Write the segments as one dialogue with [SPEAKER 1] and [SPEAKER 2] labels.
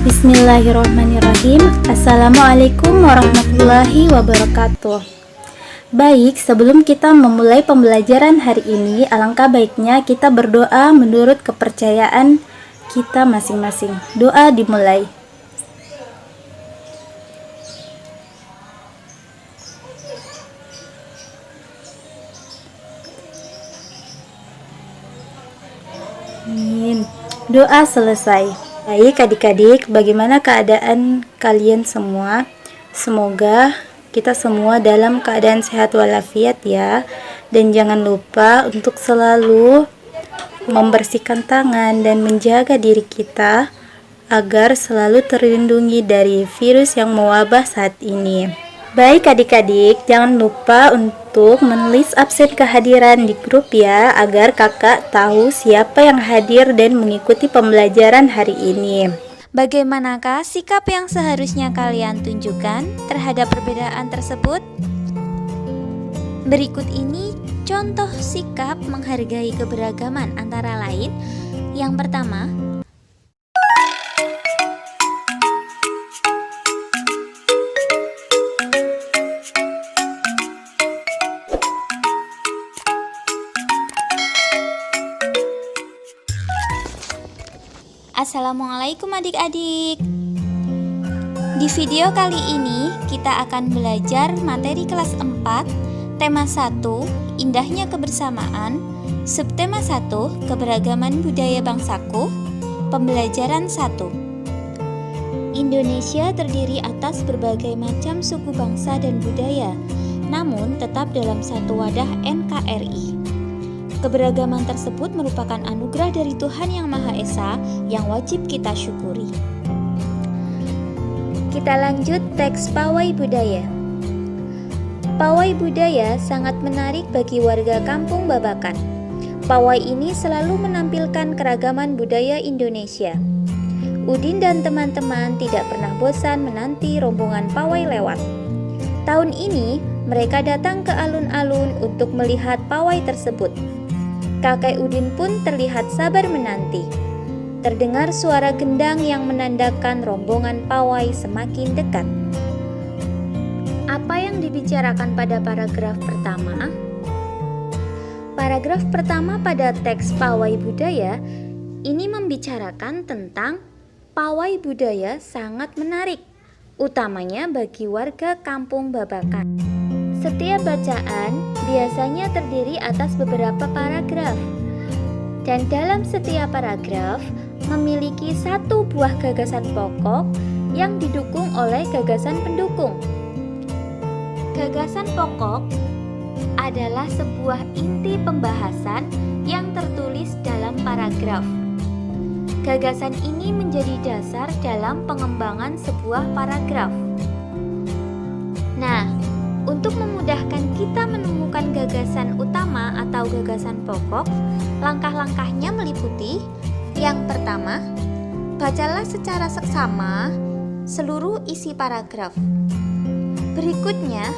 [SPEAKER 1] Bismillahirrahmanirrahim. Assalamualaikum warahmatullahi wabarakatuh. Baik, sebelum kita memulai pembelajaran hari ini, alangkah baiknya kita berdoa menurut kepercayaan kita masing-masing. Doa dimulai. Amin. Doa selesai. Baik adik-adik, bagaimana keadaan kalian semua? Semoga kita semua dalam keadaan sehat walafiat ya. Dan jangan lupa untuk selalu membersihkan tangan dan menjaga diri kita agar selalu terlindungi dari virus yang mewabah saat ini. Baik adik-adik, jangan lupa untuk menulis absen kehadiran di grup ya, agar kakak tahu siapa yang hadir dan mengikuti pembelajaran hari ini.
[SPEAKER 2] Bagaimanakah sikap yang seharusnya kalian tunjukkan terhadap perbedaan tersebut? Berikut ini contoh sikap menghargai keberagaman, antara lain yang pertama, Assalamualaikum adik-adik. Di video kali ini kita akan belajar materi kelas 4, tema 1, indahnya kebersamaan, subtema 1, keberagaman budaya bangsaku, pembelajaran 1. Indonesia terdiri atas berbagai macam suku bangsa dan budaya, namun tetap dalam satu wadah NKRI. Keberagaman tersebut merupakan anugerah dari Tuhan Yang Maha Esa yang wajib kita syukuri. Kita lanjut teks Pawai Budaya. Pawai budaya sangat menarik bagi warga Kampung Babakan. Pawai ini selalu menampilkan keragaman budaya Indonesia. Udin dan teman-teman tidak pernah bosan menanti rombongan pawai lewat. Tahun ini mereka datang ke alun-alun untuk melihat pawai tersebut. Kakek Udin pun terlihat sabar menanti. Terdengar suara gendang yang menandakan rombongan pawai semakin dekat. Apa yang dibicarakan pada paragraf pertama? Paragraf pertama pada teks Pawai Budaya ini membicarakan tentang pawai budaya sangat menarik, utamanya bagi warga Kampung Babakan. Setiap bacaan biasanya terdiri atas beberapa paragraf, dan dalam setiap paragraf memiliki satu buah gagasan pokok yang didukung oleh gagasan pendukung. Gagasan pokok adalah sebuah inti pembahasan yang tertulis dalam paragraf. Gagasan ini menjadi dasar dalam pengembangan sebuah paragraf. Nah, untuk memudahkan kita menemukan gagasan utama atau gagasan pokok, langkah-langkahnya meliputi: yang pertama, bacalah secara seksama seluruh isi paragraf. Berikutnya,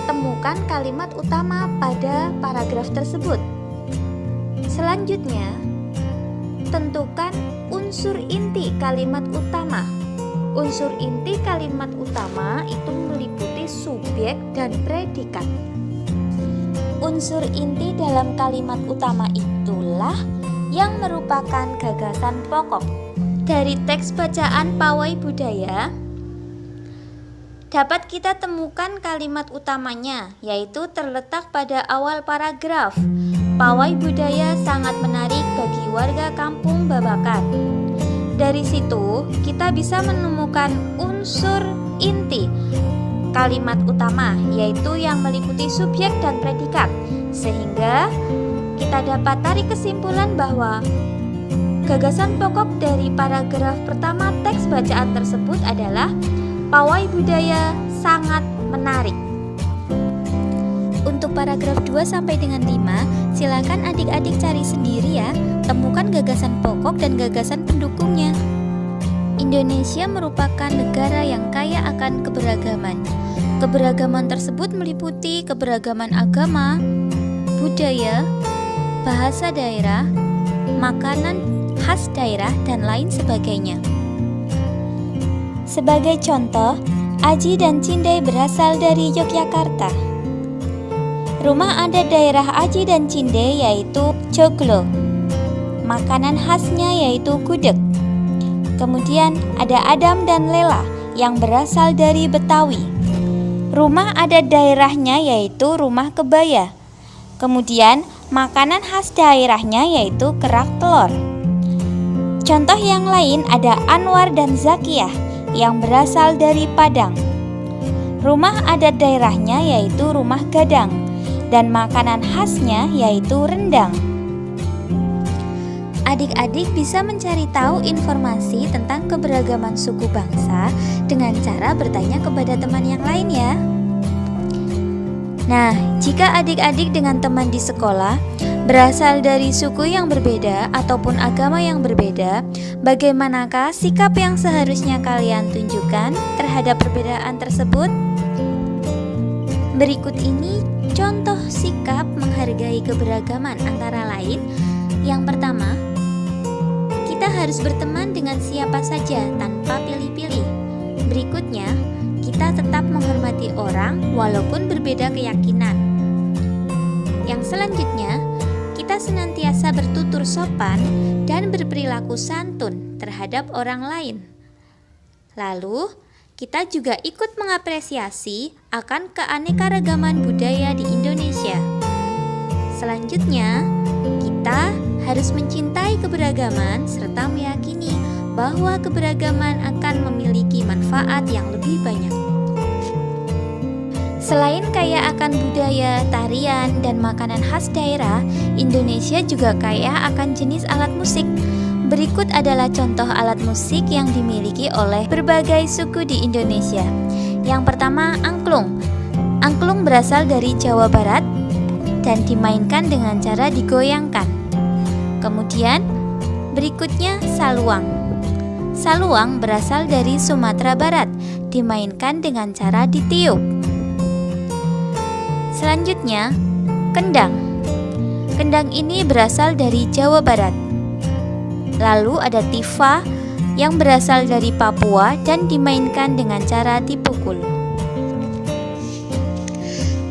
[SPEAKER 2] temukan kalimat utama pada paragraf tersebut. Selanjutnya, tentukan unsur inti kalimat utama. Unsur inti kalimat utama itu meliputi subjek dan predikat. Unsur inti dalam kalimat utama itulah yang merupakan gagasan pokok. Dari teks bacaan Pawai Budaya dapat kita temukan kalimat utamanya, yaitu terletak pada awal paragraf. Pawai budaya sangat menarik bagi warga Kampung Babakan. Dari situ kita bisa menemukan unsur inti kalimat utama, yaitu yang meliputi subjek dan predikat, sehingga kita dapat tarik kesimpulan bahwa gagasan pokok dari paragraf pertama teks bacaan tersebut adalah pawai budaya sangat menarik. Untuk paragraf 2 sampai dengan 5, silakan adik-adik cari sendiri ya. Temukan gagasan pokok dan gagasan pendukungnya. Indonesia merupakan negara yang kaya akan keberagaman. Keberagaman tersebut meliputi keberagaman agama, budaya, bahasa daerah, makanan khas daerah, dan lain sebagainya. Sebagai contoh, Aji dan Cindai berasal dari Yogyakarta. Rumah adat daerah Aji dan Cindai yaitu Joglo. Makanan khasnya yaitu gudeg. Kemudian ada Adam dan Lela yang berasal dari Betawi. Rumah adat daerahnya yaitu rumah kebaya. Kemudian makanan khas daerahnya yaitu kerak telur. Contoh yang lain ada Anwar dan Zakiyah yang berasal dari Padang. Rumah adat daerahnya yaitu rumah gadang dan makanan khasnya yaitu rendang. Adik-adik bisa mencari tahu informasi tentang keberagaman suku bangsa dengan cara bertanya kepada teman yang lain ya. Nah, jika adik-adik dengan teman di sekolah berasal dari suku yang berbeda ataupun agama yang berbeda, bagaimanakah sikap yang seharusnya kalian tunjukkan terhadap perbedaan tersebut? Berikut ini contoh sikap menghargai keberagaman antara lain. Yang pertama, kita harus berteman dengan siapa saja tanpa pilih-pilih. Berikutnya, kita tetap menghormati orang walaupun berbeda keyakinan. Yang selanjutnya, kita senantiasa bertutur sopan dan berperilaku santun terhadap orang lain. Lalu, kita juga ikut mengapresiasi akan keanekaragaman budaya di Indonesia. Selanjutnya, kita harus mencintai keberagaman serta meyakini bahwa keberagaman akan memiliki manfaat yang lebih banyak. Selain kaya akan budaya, tarian, dan makanan khas daerah, Indonesia juga kaya akan jenis alat musik. Berikut adalah contoh alat musik yang dimiliki oleh berbagai suku di Indonesia. Yang pertama, angklung. Angklung berasal dari Jawa Barat dan dimainkan dengan cara digoyangkan. Kemudian, berikutnya saluang. Saluang berasal dari Sumatera Barat, dimainkan dengan cara ditiup. Selanjutnya, kendang. Kendang ini berasal dari Jawa Barat. Lalu ada tifa yang berasal dari Papua dan dimainkan dengan cara dipukul.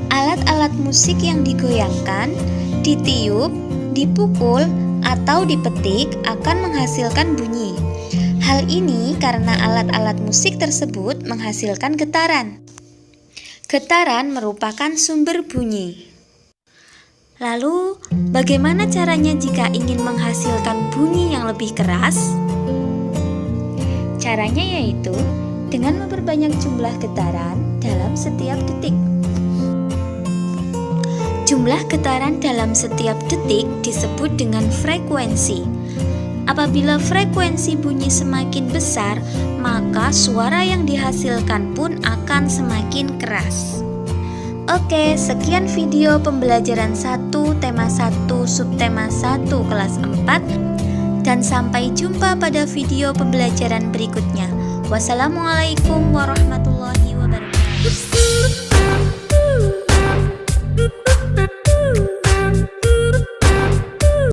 [SPEAKER 2] Alat-alat musik yang digoyangkan, ditiup, dipukul, atau dipetik akan menghasilkan bunyi. Hal ini karena alat-alat musik tersebut menghasilkan getaran. Getaran merupakan sumber bunyi. Lalu, bagaimana caranya jika ingin menghasilkan bunyi yang lebih keras? Caranya yaitu dengan memperbanyak jumlah getaran dalam setiap detik. Jumlah getaran dalam setiap detik disebut dengan frekuensi. Apabila frekuensi bunyi semakin besar, maka suara yang dihasilkan pun akan semakin keras. Oke, sekian video pembelajaran 1, tema 1, subtema 1, kelas 4. Dan sampai jumpa pada video pembelajaran berikutnya. Wassalamualaikum warahmatullahi wabarakatuh.